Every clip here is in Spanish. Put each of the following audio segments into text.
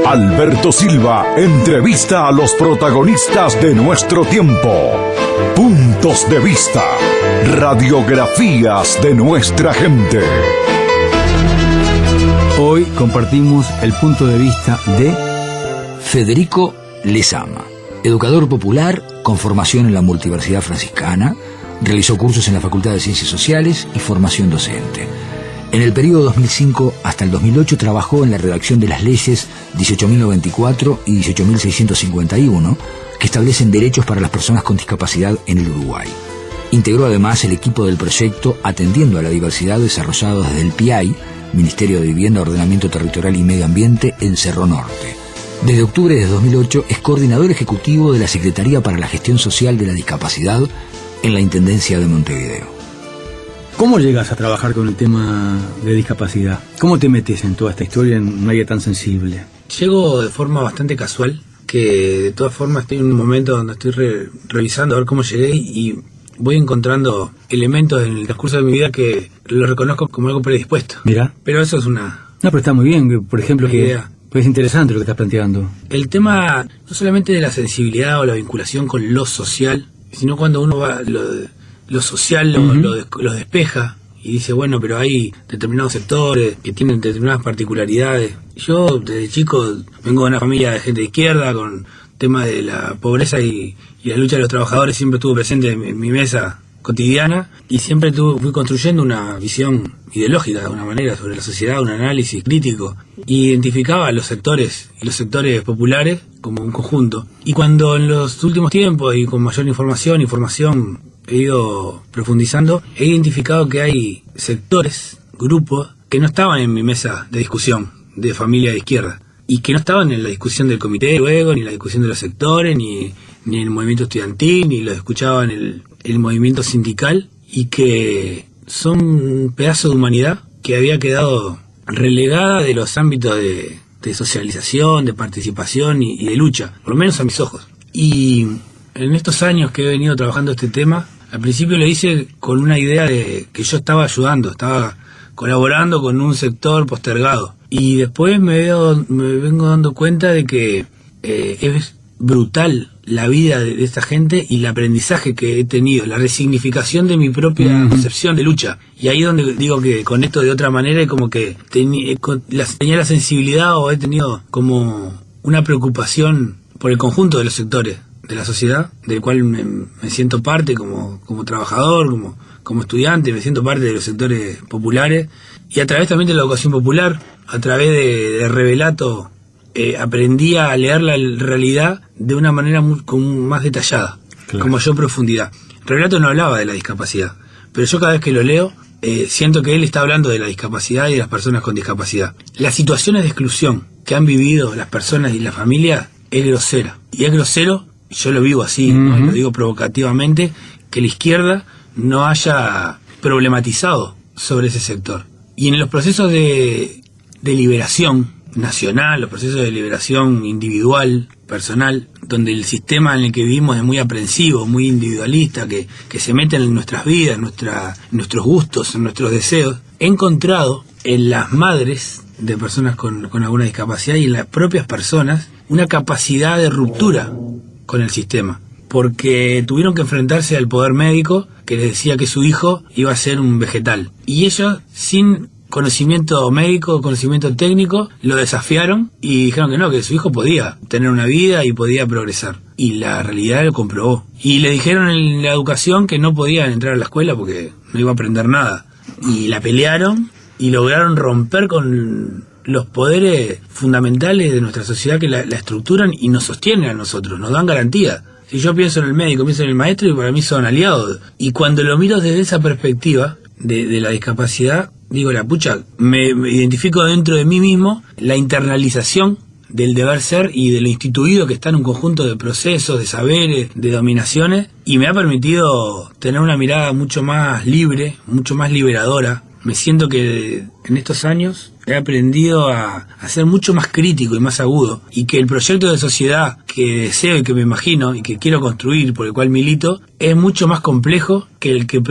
Alberto Silva entrevista a los protagonistas de nuestro tiempo. Puntos de vista. Radiografías de nuestra gente. Hoy compartimos el punto de vista de Federico Lezama, educador popular con formación en la Multiversidad Franciscana. Realizó cursos en la Facultad de Ciencias Sociales y formación docente. En el periodo 2005 hasta el 2008 trabajó en la redacción de las leyes 18.094 y 18.651, que establecen derechos para las personas con discapacidad en el Uruguay. Integró además el equipo del proyecto Atendiendo a la Diversidad, desarrollado desde el PIAI, Ministerio de Vivienda, Ordenamiento Territorial y Medio Ambiente, en Cerro Norte. Desde octubre de 2008 es coordinador ejecutivo de la Secretaría para la Gestión Social de la Discapacidad en la Intendencia de Montevideo. ¿Cómo llegas a trabajar con el tema de discapacidad? ¿Cómo te metes en toda esta historia en un área tan sensible? Llego de forma bastante casual, que de todas formas estoy en un momento donde estoy revisando a ver cómo llegué y voy encontrando elementos en el transcurso de mi vida que lo reconozco como algo predispuesto. Mira. Pero eso es una... No, pero está muy bien, por ejemplo, que idea. Es interesante lo que estás planteando. El tema no solamente de la sensibilidad o la vinculación con lo social, sino cuando uno va... Lo social lo despeja y dice, bueno, pero hay determinados sectores que tienen determinadas particularidades. Yo desde chico vengo de una familia de gente de izquierda, con tema de la pobreza y la lucha de los trabajadores siempre estuvo presente en mi mesa cotidiana, y siempre fui construyendo una visión ideológica de alguna manera sobre la sociedad, un análisis crítico, y identificaba a los sectores y los sectores populares como un conjunto. Y cuando en los últimos tiempos y con mayor información he ido profundizando, he identificado que hay sectores, grupos, que no estaban en mi mesa de discusión de familia de izquierda, y que no estaban en la discusión del comité luego, ni en la discusión de los sectores, ni en el movimiento estudiantil, ni lo escuchaban en el movimiento sindical, y que son un pedazo de humanidad que había quedado relegada de los ámbitos de socialización, de participación y de lucha, por lo menos a mis ojos. Y en estos años que he venido trabajando este tema, al principio lo hice con una idea de que yo estaba ayudando, estaba colaborando con un sector postergado. Y después me vengo dando cuenta de que es brutal la vida de esta gente y el aprendizaje que he tenido, la resignificación de mi propia concepción de lucha. Y ahí donde digo que con esto de otra manera es como que tenía la sensibilidad, o he tenido como una preocupación por el conjunto de los sectores de la sociedad, del cual me siento parte como trabajador, como estudiante, me siento parte de los sectores populares, y a través también de la educación popular, a través de Revelato, aprendí a leer la realidad de una manera más detallada, claro, con mayor profundidad. Revelato no hablaba de la discapacidad, pero yo cada vez que lo leo, siento que él está hablando de la discapacidad y de las personas con discapacidad. Las situaciones de exclusión que han vivido las personas y la familia es grosera, y es grosero. Yo lo vivo así, ¿no? Lo digo provocativamente, que la izquierda no haya problematizado sobre ese sector. Y en los procesos de liberación nacional, los procesos de liberación individual, personal, donde el sistema en el que vivimos es muy aprensivo, muy individualista, que se mete en nuestras vidas, en nuestros gustos, en nuestros deseos, he encontrado en las madres de personas con alguna discapacidad y en las propias personas una capacidad de ruptura con el sistema, porque tuvieron que enfrentarse al poder médico que les decía que su hijo iba a ser un vegetal, y ellos, sin conocimiento médico, conocimiento técnico, lo desafiaron y dijeron que no, que su hijo podía tener una vida y podía progresar, y la realidad lo comprobó. Y le dijeron en la educación que no podían entrar a la escuela porque no iba a aprender nada, y la pelearon y lograron romper con los poderes fundamentales de nuestra sociedad que la estructuran y nos sostienen a nosotros, nos dan garantía. Si yo pienso en el médico, pienso en el maestro, y para mí son aliados. Y cuando lo miro desde esa perspectiva de la discapacidad, digo, la pucha, me identifico dentro de mí mismo la internalización del deber ser y de lo instituido que está en un conjunto de procesos, de saberes, de dominaciones, y me ha permitido tener una mirada mucho más libre, mucho más liberadora, me siento que en estos años he aprendido a ser mucho más crítico y más agudo, y que el proyecto de sociedad que deseo y que me imagino y que quiero construir, por el cual milito, es mucho más complejo que el que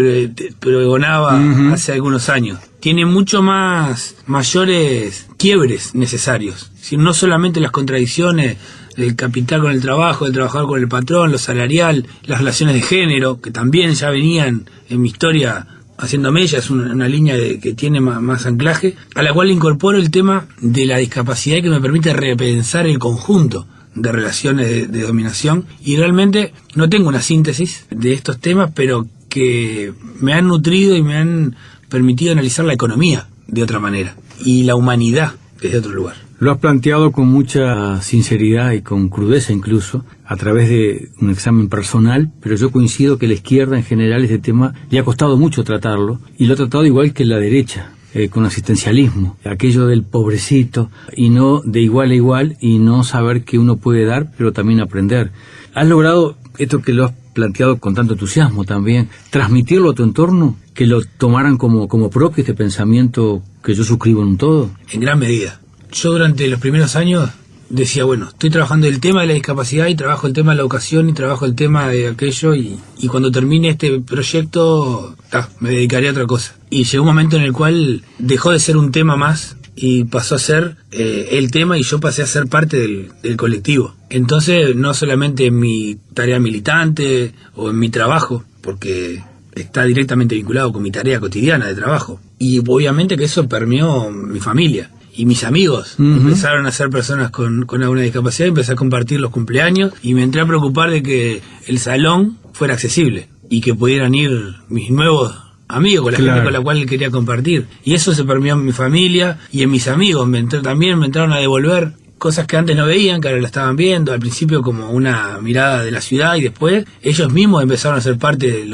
pregonaba hace algunos años. Tiene mucho más mayores quiebres necesarios, si no solamente las contradicciones del capital con el trabajo, del trabajador con el patrón, lo salarial, las relaciones de género, que también ya venían en mi historia haciéndome ella, es una línea que tiene más anclaje, a la cual incorporo el tema de la discapacidad, que me permite repensar el conjunto de relaciones de dominación, y realmente no tengo una síntesis de estos temas, pero que me han nutrido y me han permitido analizar la economía de otra manera y la humanidad desde otro lugar. Lo has planteado con mucha sinceridad y con crudeza incluso, a través de un examen personal, pero yo coincido que la izquierda en general este tema le ha costado mucho tratarlo, y lo ha tratado igual que la derecha, con asistencialismo, aquello del pobrecito, y no de igual a igual, y no saber que uno puede dar, pero también aprender. Has logrado esto que lo has planteado con tanto entusiasmo también, transmitirlo a tu entorno, que lo tomaran como propio este pensamiento que yo suscribo en un todo. En gran medida. Yo durante los primeros años decía, bueno, estoy trabajando el tema de la discapacidad y trabajo el tema de la educación y trabajo el tema de aquello, y cuando termine este proyecto me dedicaré a otra cosa. Y llegó un momento en el cual dejó de ser un tema más y pasó a ser el tema, y yo pasé a ser parte del colectivo. Entonces, no solamente en mi tarea militante o en mi trabajo, porque está directamente vinculado con mi tarea cotidiana de trabajo, y obviamente que eso permeó mi familia. Y mis amigos empezaron a ser personas con alguna discapacidad, empecé a compartir los cumpleaños y me entré a preocupar de que el salón fuera accesible y que pudieran ir mis nuevos amigos, con la gente con la cual quería compartir. Y eso se permeó en mi familia y en mis amigos. También me entraron a devolver cosas que antes no veían, que ahora la estaban viendo, al principio como una mirada de la ciudad, y después ellos mismos empezaron a ser parte de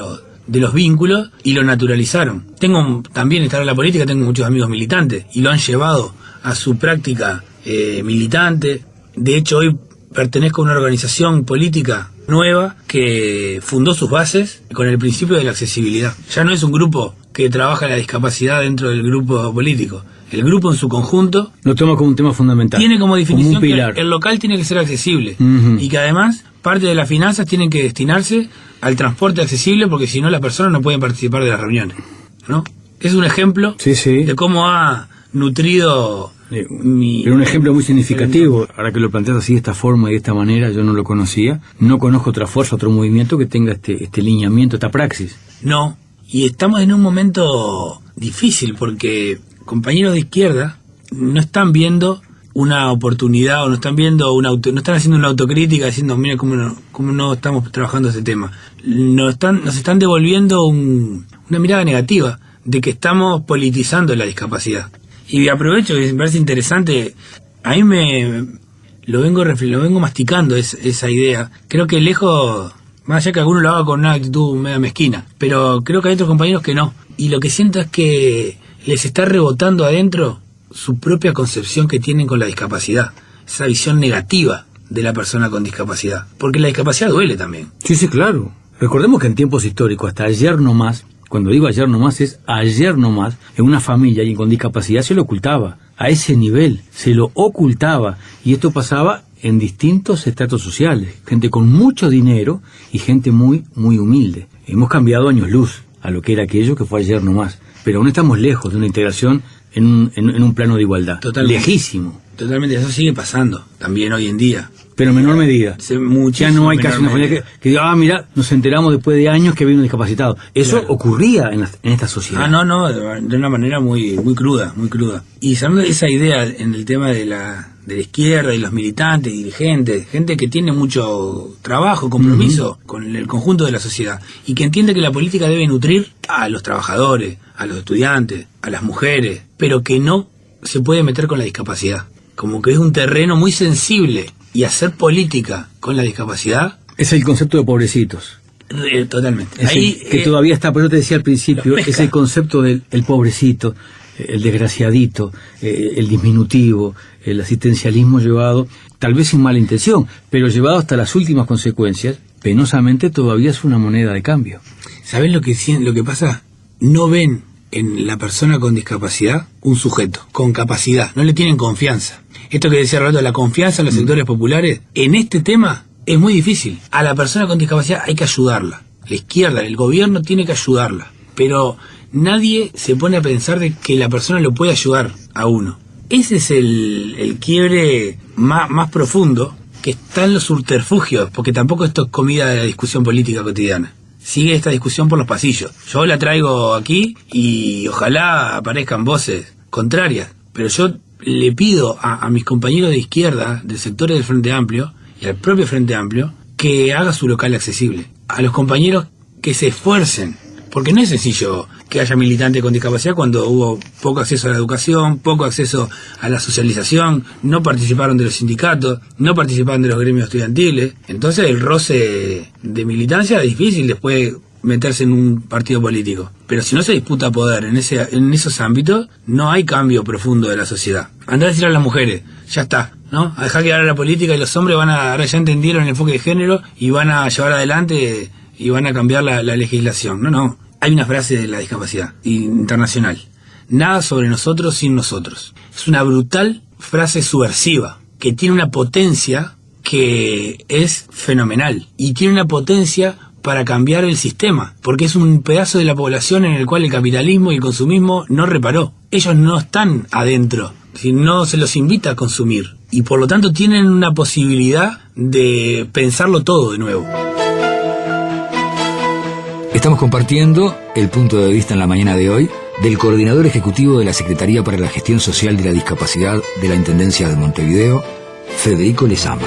los vínculos y lo naturalizaron. También estar en la política, tengo muchos amigos militantes y lo han llevado a su práctica militante. De hecho, hoy pertenezco a una organización política nueva que fundó sus bases con el principio de la accesibilidad. Ya no es un grupo que trabaja la discapacidad dentro del grupo político. El grupo en su conjunto lo toma como un tema fundamental. Tiene como definición que el local tiene que ser accesible, y que además parte de las finanzas tienen que destinarse al transporte accesible, porque si no las personas no pueden participar de las reuniones, ¿no? Es un ejemplo de cómo ha nutrido Pero un ejemplo muy significativo, ahora que lo planteas así de esta forma y de esta manera, yo no lo conocía. No conozco otra fuerza, otro movimiento que tenga este lineamiento, esta praxis. No, y estamos en un momento difícil porque compañeros de izquierda no están viendo una oportunidad, o no están viendo no están haciendo una autocrítica diciendo, mira cómo no estamos trabajando este tema. Nos están devolviendo una mirada negativa de que estamos politizando la discapacidad. Y aprovecho que me parece interesante, a mí lo vengo masticando esa idea. Creo que lejos, más allá que alguno lo haga con una actitud media mezquina, pero creo que hay otros compañeros que no. Y lo que siento es que les está rebotando adentro su propia concepción que tienen con la discapacidad, esa visión negativa de la persona con discapacidad, porque la discapacidad duele también. Sí, claro. Recordemos que en tiempos históricos, hasta ayer nomás, cuando digo ayer nomás, es ayer nomás, en una familia y con discapacidad se lo ocultaba, a ese nivel, se lo ocultaba, y esto pasaba en distintos estratos sociales, gente con mucho dinero y gente muy, muy humilde. Hemos cambiado años luz a lo que era aquello que fue ayer nomás, pero aún estamos lejos de una integración en un plano de igualdad. Totalmente. Lejísimo. Totalmente, eso sigue pasando también hoy en día. Pero en menor medida. Ya no hay casi una familia que diga, mira, nos enteramos después de años que había un discapacitado. Eso ocurría en esta sociedad. No, de una manera muy cruda, muy cruda. Y sabiendo esa idea en el tema de la izquierda y los militantes, dirigentes, gente que tiene mucho trabajo, compromiso con el conjunto de la sociedad, y que entiende que la política debe nutrir a los trabajadores, a los estudiantes, a las mujeres, pero que no se puede meter con la discapacidad. Como que es un terreno muy sensible, y hacer política con la discapacidad es el concepto de pobrecitos. Totalmente. Ahí, que todavía está, pero yo te decía al principio, es el concepto del pobrecito, el desgraciadito, el disminutivo, el asistencialismo llevado, tal vez sin mala intención, pero llevado hasta las últimas consecuencias, penosamente todavía es una moneda de cambio. ¿Sabés lo que pasa? No ven en la persona con discapacidad un sujeto, con capacidad, no le tienen confianza. Esto que decía Roberto, la confianza en los sectores populares, en este tema es muy difícil. A la persona con discapacidad hay que ayudarla. La izquierda, el gobierno tiene que ayudarla. Pero nadie se pone a pensar de que la persona lo puede ayudar a uno. Ese es el quiebre más profundo, que está en los subterfugios, porque tampoco esto es comida de la discusión política cotidiana. Sigue esta discusión por los pasillos. Yo la traigo aquí y ojalá aparezcan voces contrarias, pero yo le pido a mis compañeros de izquierda, del sector del Frente Amplio, y al propio Frente Amplio, que haga su local accesible. A los compañeros que se esfuercen, porque no es sencillo que haya militantes con discapacidad cuando hubo poco acceso a la educación, poco acceso a la socialización, no participaron de los sindicatos, no participaron de los gremios estudiantiles. Entonces el roce de militancia es difícil después meterse en un partido político. Pero si no se disputa poder en esos ámbitos, no hay cambio profundo de la sociedad. Andá a decir a las mujeres, ya está, ¿no? A dejar que ahora la política y los hombres ahora ya entendieron el enfoque de género y van a llevar adelante y van a cambiar la legislación. No. Hay una frase de la discapacidad internacional: nada sobre nosotros sin nosotros. Es una brutal frase subversiva que tiene una potencia que es fenomenal y tiene una potencia para cambiar el sistema, porque es un pedazo de la población en el cual el capitalismo y el consumismo no reparó. Ellos no están adentro, no se los invita a consumir y por lo tanto tienen una posibilidad de pensarlo todo de nuevo. Estamos compartiendo el punto de vista en la mañana de hoy del coordinador ejecutivo de la Secretaría para la Gestión Social de la Discapacidad de la Intendencia de Montevideo, Federico Lezama.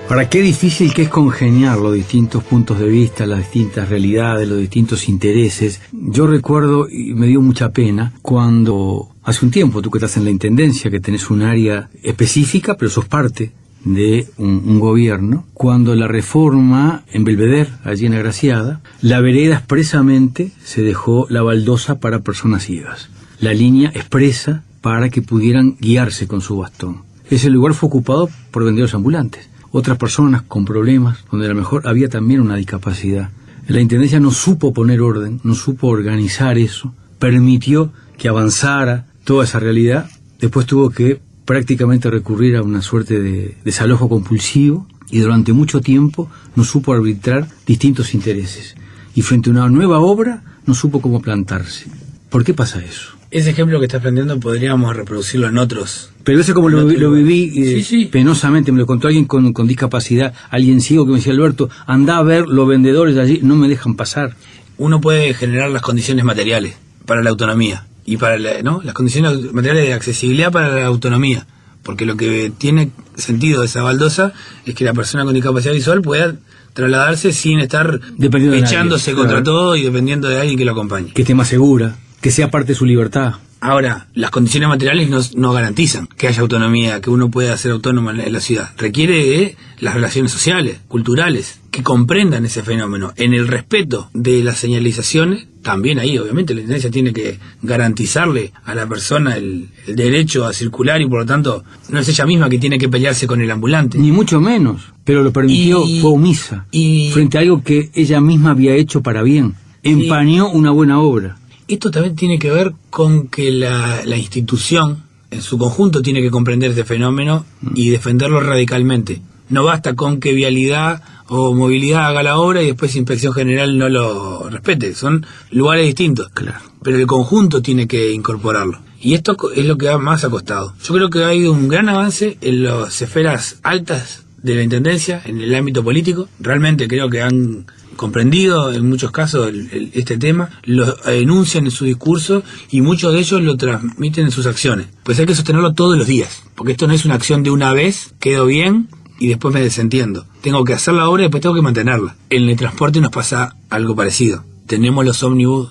Ahora, qué difícil que es congeniar los distintos puntos de vista, las distintas realidades, los distintos intereses. Yo recuerdo, y me dio mucha pena, cuando hace un tiempo, tú que estás en la Intendencia, que tenés un área específica, pero sos parte de un gobierno, cuando la reforma en Belvedere, allí en Agraciada, la vereda expresamente se dejó la baldosa para personas ciegas, la línea expresa para que pudieran guiarse con su bastón. Ese lugar fue ocupado por vendedores ambulantes, otras personas con problemas, donde a lo mejor había también una discapacidad. La Intendencia no supo poner orden, no supo organizar eso, permitió que avanzara toda esa realidad, después tuvo que prácticamente recurrir a una suerte de desalojo compulsivo y durante mucho tiempo no supo arbitrar distintos intereses. Y frente a una nueva obra no supo cómo plantarse. ¿Por qué pasa eso? Ese ejemplo que estás planteando podríamos reproducirlo en otros. Pero ese como lo viví sí. Penosamente, me lo contó alguien con discapacidad, alguien ciego que me decía: Alberto, andá a ver los vendedores de allí, no me dejan pasar. Uno puede generar las condiciones materiales para la autonomía. Y para las condiciones materiales de accesibilidad para la autonomía, porque lo que tiene sentido de esa baldosa es que la persona con discapacidad visual pueda trasladarse sin estar echándose contra todo y dependiendo de alguien que lo acompañe. Que esté más segura, que sea parte de su libertad. Ahora, las condiciones materiales no garantizan que haya autonomía, que uno pueda ser autónomo en la ciudad. Requiere de las relaciones sociales, culturales, que comprendan ese fenómeno. En el respeto de las señalizaciones, también ahí obviamente la Intendencia tiene que garantizarle a la persona el derecho a circular y por lo tanto no es ella misma que tiene que pelearse con el ambulante. Ni mucho menos, pero lo permitió, fue omisa, frente a algo que ella misma había hecho para bien. Empañó una buena obra. Esto también tiene que ver con que la institución en su conjunto tiene que comprender este fenómeno y defenderlo radicalmente. No basta con que Vialidad o Movilidad haga la obra y después Inspección General no lo respete. Son lugares distintos. Claro. Pero el conjunto tiene que incorporarlo. Y esto es lo que más ha costado. Yo creo que ha habido un gran avance en las esferas altas de la Intendencia, en el ámbito político. Realmente creo que han comprendido en muchos casos este tema, lo enuncian en su discurso y muchos de ellos lo transmiten en sus acciones. Pues hay que sostenerlo todos los días, porque esto no es una acción de una vez, quedo bien y después me desentiendo. Tengo que hacer la obra y después tengo que mantenerla. En el transporte nos pasa algo parecido. Tenemos los ómnibus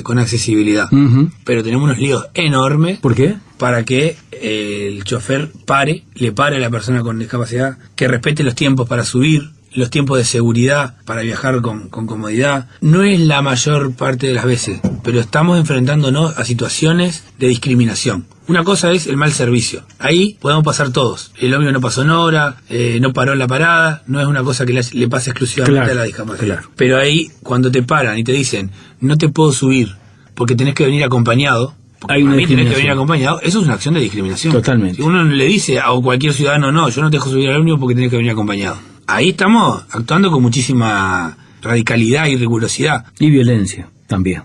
con accesibilidad, pero tenemos unos líos enormes. ¿Por qué? Para que el chofer le pare a la persona con discapacidad, que respete los tiempos para subir, los tiempos de seguridad para viajar con comodidad. No es la mayor parte de las veces pero estamos enfrentándonos a situaciones de discriminación. Una cosa es el mal servicio. Ahí podemos pasar todos. El ómnibus no pasó en hora, no paró en la parada, no es una cosa que le pase exclusivamente a la discapacidad. Claro. Pero ahí, cuando te paran y te dicen, no te puedo subir porque tenés que venir acompañado, hay una tenés que venir acompañado, eso es una acción de discriminación. Totalmente. Si uno le dice a cualquier ciudadano, no, yo no te dejo subir al ómnibus porque tenés que venir acompañado. Ahí estamos actuando con muchísima radicalidad y rigurosidad. Y violencia también.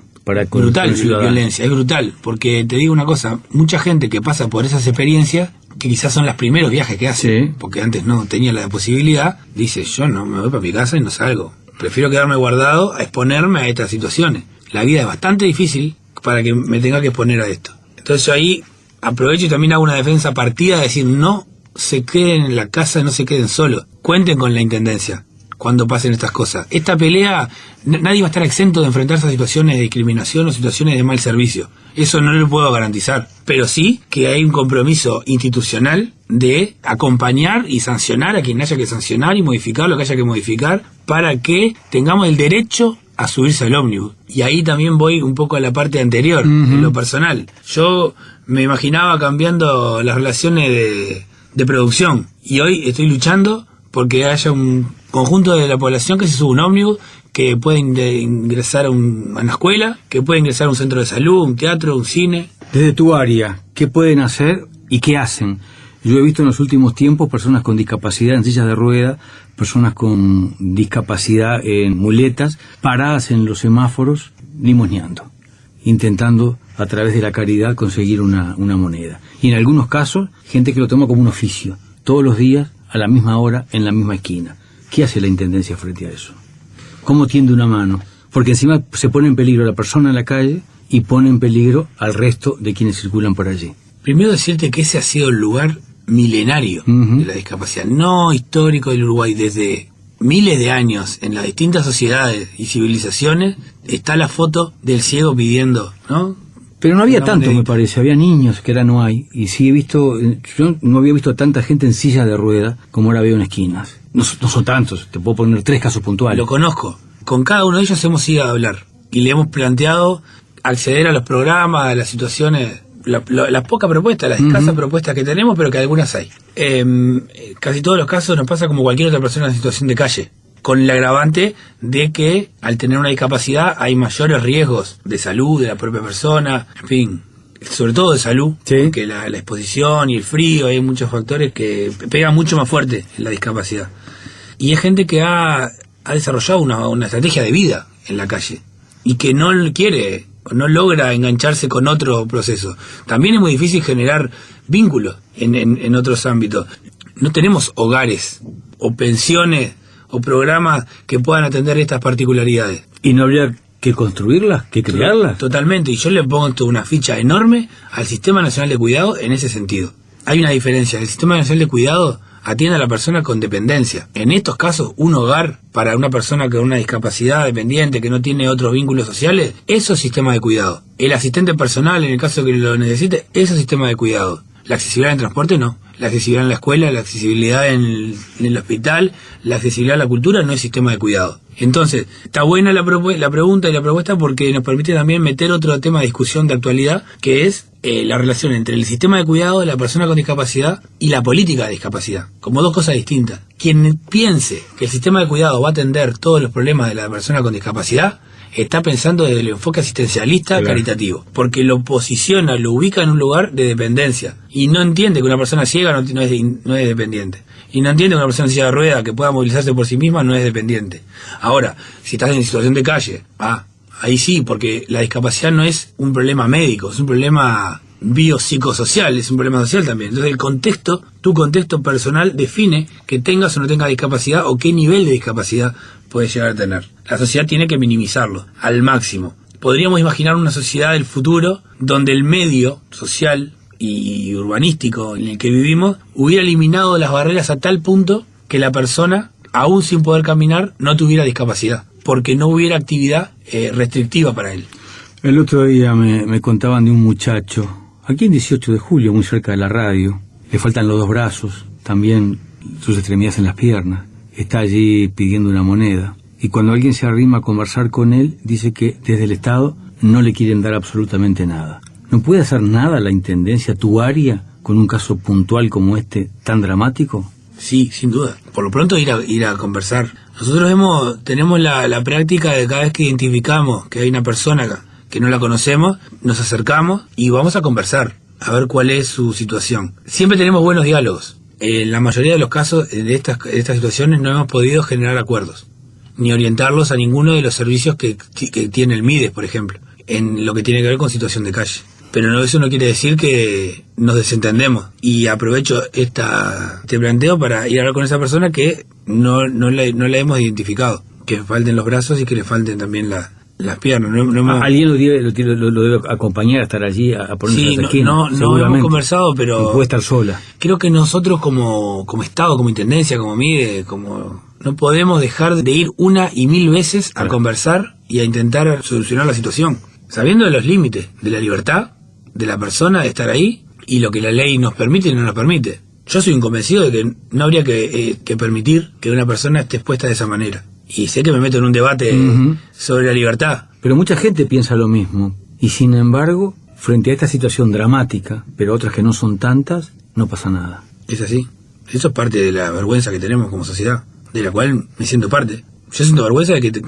Brutal, violencia, es brutal, porque te digo una cosa, mucha gente que pasa por esas experiencias, que quizás son los primeros viajes que hace, porque antes no tenía la posibilidad, dice, yo no me voy para mi casa y no salgo, prefiero quedarme guardado a exponerme a estas situaciones. La vida es bastante difícil para que me tenga que exponer a esto. Entonces yo ahí aprovecho y también hago una defensa partida de decir, no se queden en la casa, no se queden solos, cuenten con la intendencia cuando pasen estas cosas. Esta pelea, nadie va a estar exento de enfrentarse a situaciones de discriminación o situaciones de mal servicio. Eso no lo puedo garantizar. Pero sí que hay un compromiso institucional de acompañar y sancionar a quien haya que sancionar y modificar lo que haya que modificar para que tengamos el derecho a subirse al ómnibus. Y ahí también voy un poco a la parte anterior, en lo personal. Yo me imaginaba cambiando las relaciones de producción y hoy estoy luchando porque haya un conjunto de la población que se sube a un ómnibus, que puede ingresar a una escuela, que puede ingresar a un centro de salud, un teatro, un cine. Desde tu área, ¿qué pueden hacer y qué hacen? Yo he visto en los últimos tiempos personas con discapacidad en sillas de rueda, personas con discapacidad en muletas, paradas en los semáforos, limosneando, intentando a través de la caridad conseguir una moneda. Y en algunos casos, gente que lo toma como un oficio, todos los días, a la misma hora, en la misma esquina. ¿Qué hace la Intendencia frente a eso? ¿Cómo tiende una mano? Porque encima se pone en peligro la persona en la calle y pone en peligro al resto de quienes circulan por allí. Primero decirte que ese ha sido el lugar milenario de la discapacidad, no histórico del Uruguay. Desde miles de años, en las distintas sociedades y civilizaciones, está la foto del ciego pidiendo, ¿no? Pero no había tanto, me parece, había niños, que ahora no hay, y sí he visto, yo no había visto tanta gente en silla de rueda como ahora veo en esquinas. No son tantos, te puedo poner 3 casos puntuales. Lo conozco, con cada uno de ellos hemos ido a hablar, y le hemos planteado acceder a los programas, a las situaciones, las pocas propuestas, las escasas propuestas que tenemos, pero que algunas hay. Casi todos los casos nos pasa como cualquier otra persona en situación de calle, con el agravante de que al tener una discapacidad hay mayores riesgos de salud de la propia persona, en fin, sobre todo de salud, porque la exposición y el frío, hay muchos factores que pegan mucho más fuerte en la discapacidad. Y es gente que ha desarrollado una estrategia de vida en la calle y que no quiere o no logra engancharse con otro proceso. También es muy difícil generar vínculos en otros ámbitos. No tenemos hogares o pensiones o programas que puedan atender estas particularidades. ¿Y no habría que construirlas, que crearlas? Totalmente, y yo le pongo una ficha enorme al Sistema Nacional de Cuidado en ese sentido. Hay una diferencia, el Sistema Nacional de Cuidado atiende a la persona con dependencia. En estos casos, un hogar para una persona con una discapacidad dependiente que no tiene otros vínculos sociales, eso es sistema de cuidado. El asistente personal, en el caso que lo necesite, eso es sistema de cuidado. La accesibilidad en transporte no. La accesibilidad en la escuela, la accesibilidad en el hospital, la accesibilidad a la cultura no es sistema de cuidado. Entonces, está buena la pregunta y la propuesta porque nos permite también meter otro tema de discusión de actualidad, que es la relación entre el sistema de cuidado de la persona con discapacidad y la política de discapacidad, como dos cosas distintas. Quien piense que el sistema de cuidado va a atender todos los problemas de la persona con discapacidad, está pensando desde el enfoque asistencialista caritativo, porque lo posiciona, lo ubica en un lugar de dependencia, y no entiende que una persona ciega no es dependiente, y no entiende que una persona en silla de rueda que pueda movilizarse por sí misma no es dependiente. Ahora, si estás en situación de calle, ahí sí, porque la discapacidad no es un problema médico, es un problema biopsicosocial, es un problema social también. Entonces el contexto, tu contexto personal define que tengas o no tengas discapacidad o qué nivel de discapacidad puedes llegar a tener. La sociedad tiene que minimizarlo al máximo. Podríamos imaginar una sociedad del futuro donde el medio social y urbanístico en el que vivimos hubiera eliminado las barreras a tal punto que la persona, aún sin poder caminar, no tuviera discapacidad, porque no hubiera actividad restrictiva para él. El otro día me contaban de un muchacho, aquí en 18 de julio, muy cerca de la radio, le faltan los 2 brazos, también sus extremidades en las piernas, está allí pidiendo una moneda, y cuando alguien se arrima a conversar con él, dice que desde el Estado no le quieren dar absolutamente nada. ¿No puede hacer nada la Intendencia, tu área, con un caso puntual como este, tan dramático? Sí, sin duda. Por lo pronto ir a conversar. Nosotros tenemos la práctica de cada vez que identificamos que hay una persona acá, que no la conocemos, nos acercamos y vamos a conversar, a ver cuál es su situación. Siempre tenemos buenos diálogos. En la mayoría de los casos de estas situaciones no hemos podido generar acuerdos, ni orientarlos a ninguno de los servicios que tiene el MIDES, por ejemplo, en lo que tiene que ver con situación de calle. Pero eso no quiere decir que nos desentendemos. Y aprovecho este planteo para ir a hablar con esa persona que no la hemos identificado. Que falten los brazos y que le falten también las piernas. Alguien lo debe acompañar a estar allí, a ponerse sí, a la esquina. No hemos conversado, pero no puede estar sola. Creo que nosotros como Estado, como Intendencia, como MIDE, no podemos dejar de ir 1 y 1000 veces a conversar y a intentar solucionar la situación, sabiendo de los límites de la libertad de la persona de estar ahí y lo que la ley nos permite y no nos permite. Yo soy un convencido de que no habría que permitir que una persona esté expuesta de esa manera. Y sé que me meto en un debate sobre la libertad. Pero mucha gente piensa lo mismo. Y sin embargo, frente a esta situación dramática, pero otras que no son tantas, no pasa nada. Es así. Eso es parte de la vergüenza que tenemos como sociedad, de la cual me siento parte. Yo siento vergüenza de que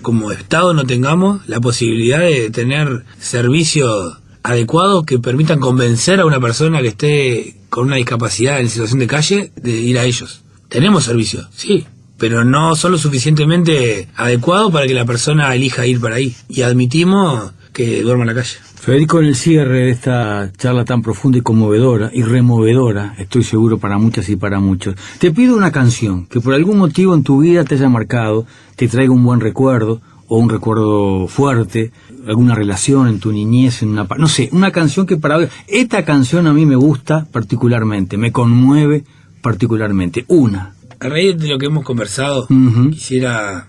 como Estado no tengamos la posibilidad de tener servicios adecuados que permitan convencer a una persona que esté con una discapacidad en situación de calle de ir a ellos. Tenemos servicios, sí, pero no son lo suficientemente adecuados para que la persona elija ir para ahí. Y admitimos que duerma en la calle. Federico, en el cierre de esta charla tan profunda y conmovedora y removedora, estoy seguro para muchas y para muchos, te pido una canción que por algún motivo en tu vida te haya marcado, te traiga un buen recuerdo o un recuerdo fuerte, alguna relación en tu niñez, no sé, una canción que para hoy, esta canción a mí me gusta particularmente, me conmueve particularmente, una. A raíz de lo que hemos conversado, quisiera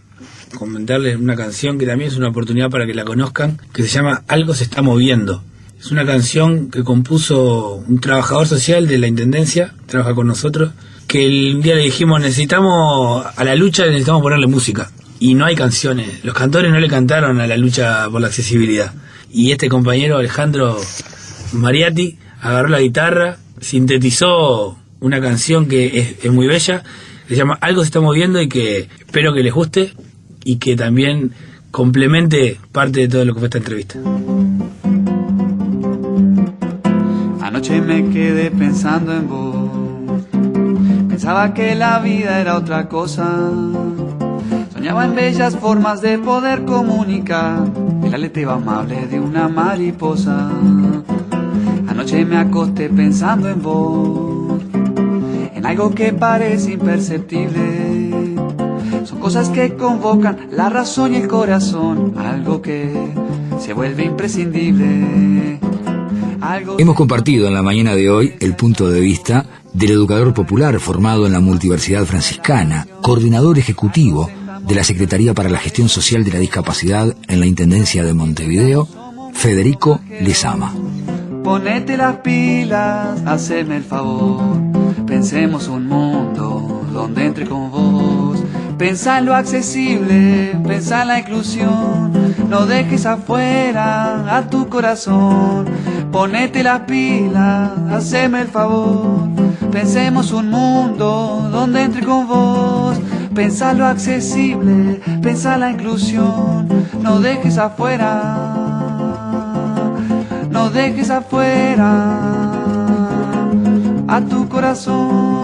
comentarles una canción que también es una oportunidad para que la conozcan, que se llama Algo se está moviendo. Es una canción que compuso un trabajador social de la Intendencia, trabaja con nosotros, que un día le dijimos, a la lucha necesitamos ponerle música. Y no hay canciones, los cantores no le cantaron a la lucha por la accesibilidad. Y este compañero Alejandro Mariatti agarró la guitarra, sintetizó una canción que es muy bella, se llama Algo se está moviendo y que espero que les guste y que también complemente parte de todo lo que fue esta entrevista. Anoche me quedé pensando en vos, pensaba que la vida era otra cosa, soñaba en bellas formas de poder comunicar el aleteo amable de una mariposa. Anoche me acosté pensando en vos, en algo que parece imperceptible. Son cosas que convocan la razón y el corazón, algo que se vuelve imprescindible. Hemos compartido en la mañana de hoy el punto de vista del educador popular formado en la Multiversidad Franciscana, coordinador ejecutivo de la Secretaría para la Gestión Social de la Discapacidad en la Intendencia de Montevideo, Federico Lezama. Ponete las pilas, haceme el favor, pensemos un mundo donde entre con vos. Pensá en lo accesible, pensá en la inclusión, no dejes afuera a tu corazón. Ponete las pilas, haceme el favor, pensemos un mundo donde entre con vos. Pensá en lo accesible, pensá en la inclusión, no dejes afuera, no dejes afuera a tu corazón.